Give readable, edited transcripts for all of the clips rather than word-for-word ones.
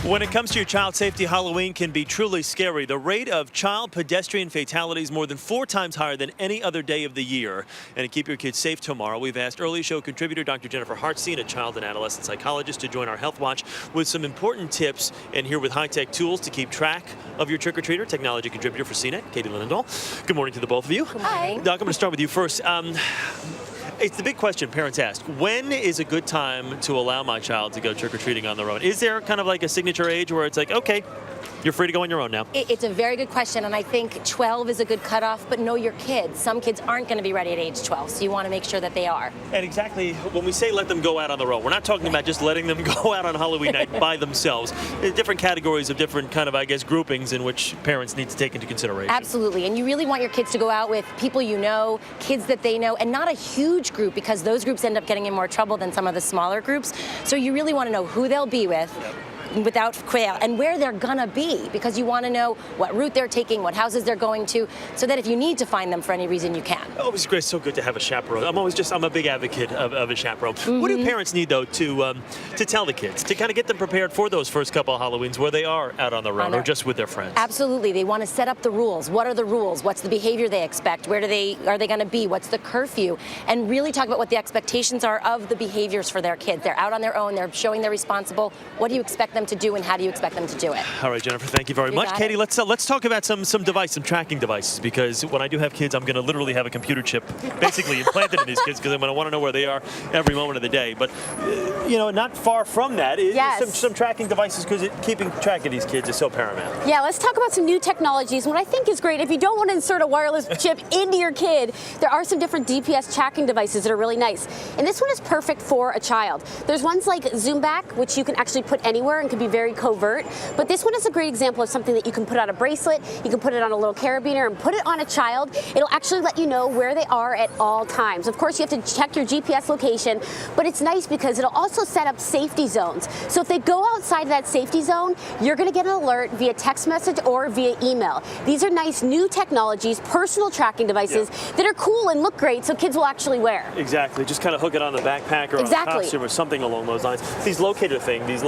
When it comes to your child safety, Halloween can be truly scary. The rate of child pedestrian fatalities more than 4 times higher than any other day of the year. And to keep your kids safe tomorrow, we've asked early show contributor Dr. Jennifer Harstein, a child and adolescent psychologist, to join our Health Watch with some important tips and here with high-tech tools to keep track of your trick-or-treater, technology contributor for CNET, Katie Linendoll. Good morning to the both of you. Hi. Doc, I'm going to start with you first. It's the big question parents ask. When is a good time to allow my child to go trick-or-treating on their own? Is there kind of like a signature age where it's like, okay, you're free to go on your own now? It's a very good question, and I think 12 is a good cutoff, but know your kids. Some kids aren't going to be ready at age 12, so you want to make sure that they are. And exactly, when we say let them go out on their own, we're not talking about just letting them go out on Halloween night by themselves. There's different categories of different kind of, I guess, groupings in which parents need to take into consideration. Absolutely, and you really want your kids to go out with people you know, kids that they know, and not a huge group, because those groups end up getting in more trouble than some of the smaller groups. So you really want to know who they'll be with. Yep. Without fail, and where they're gonna be, because you want to know what route they're taking, what houses they're going to, so that if you need to find them for any reason, you can. Oh, it's great. So good to have a chaperone. I'm a big advocate of a chaperone. Mm-hmm. What do parents need, though, to tell the kids, to kind of get them prepared for those first couple of Halloweens where they are out on their own or just with their friends? Absolutely. They want to set up the rules. What are the rules? What's the behavior they expect? Where are they going to be? What's the curfew? And really talk about what the expectations are of the behaviors for their kids. They're out on their own. They're showing they're responsible. What do you expect them to do, and how do you expect them to do it? All right, Jennifer, thank you very much. Katie, let's talk about some tracking devices, because when I do have kids, I'm going to literally have a computer chip basically implanted in these kids, because I'm going to want to know where they are every moment of the day. But, not far from that is some tracking devices, because keeping track of these kids is so paramount. Yeah, let's talk about some new technologies. What I think is great, if you don't want to insert a wireless chip into your kid, there are some different GPS tracking devices that are really nice. And this one is perfect for a child. There's ones like Zoom Back, which you can actually put anywhere and can be very covert, but this one is a great example of something that you can put on a bracelet, you can put it on a little carabiner and put it on a child. It'll actually let you know where they are at all times. Of course, you have to check your GPS location, but it's nice because it'll also set up safety zones. So if they go outside of that safety zone, you're going to get an alert via text message or via email. These are nice new technologies, personal tracking devices that are cool and look great, so kids will actually wear. Exactly. Just kind of hook it on the backpack or on a costume or something along those lines. These Locator plans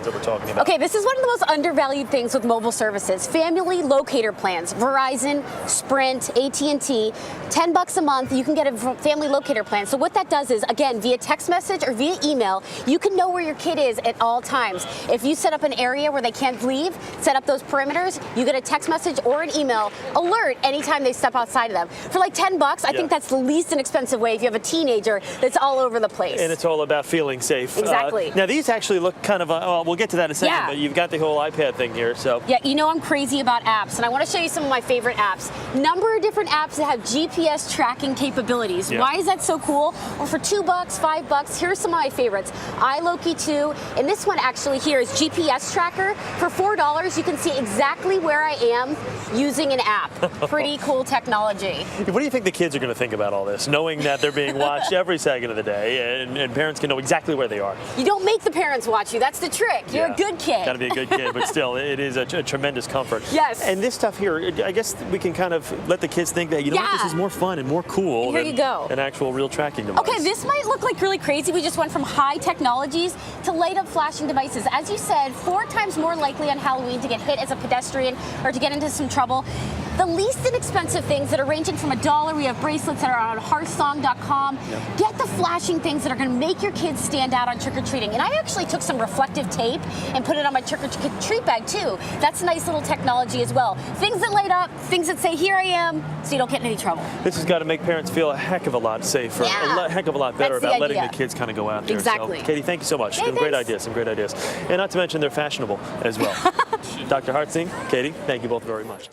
that we're talking about. Okay, this is one of the most undervalued things with mobile services. Family locator plans. Verizon, Sprint, AT&T, $10 a month, you can get a family locator plan. So what that does is, again, via text message or via email, you can know where your kid is at all times. If you set up an area where they can't leave, set up those perimeters, you get a text message or an email alert anytime they step outside of them. For like $10, I think that's the least inexpensive way if you have a teenager that's all over the place. And it's all about feeling safe. Exactly. Now these actually look kind of, we'll get to that in a second, but you've got the whole iPad thing here, so. Yeah, I'm crazy about apps, and I want to show you some of my favorite apps. Number of different apps that have GPS tracking capabilities. Yeah. Why is that so cool? Well, for $2, $5, here's some of my favorites. iLoki 2, and this one actually here is GPS Tracker. For $4, you can see exactly where I am using an app. Pretty cool technology. What do you think the kids are going to think about all this, knowing that they're being watched every second of the day, and parents can know exactly where they are? You don't make the parents watch you. That's the trick. You're a good kid. Got to be a good kid, but still, it is a tremendous comfort. Yes. And this stuff here, I guess we can kind of let the kids think that, what, this is more fun and more cool than an actual real tracking device. Okay, this might look like really crazy. We just went from high technologies to light up flashing devices. As you said, 4 times more likely on Halloween to get hit as a pedestrian or to get into some trouble. The least inexpensive things that are ranging from $1, we have bracelets that are on Harstein.com. Get the flashing things that are going to make your kids stand out on trick-or-treating. And I actually took some reflective tape and put it on my trick-or-treat bag too. That's a nice little technology as well. Things that light up, things that say, here I am, so you don't get in any trouble. This has got to make parents feel a heck of a lot safer, a heck of a lot better about letting the kids kind of go out there. Exactly. So, Katie, thank you so much. Some great ideas. And not to mention they're fashionable as well. Dr. Harstein, Katie, thank you both very much.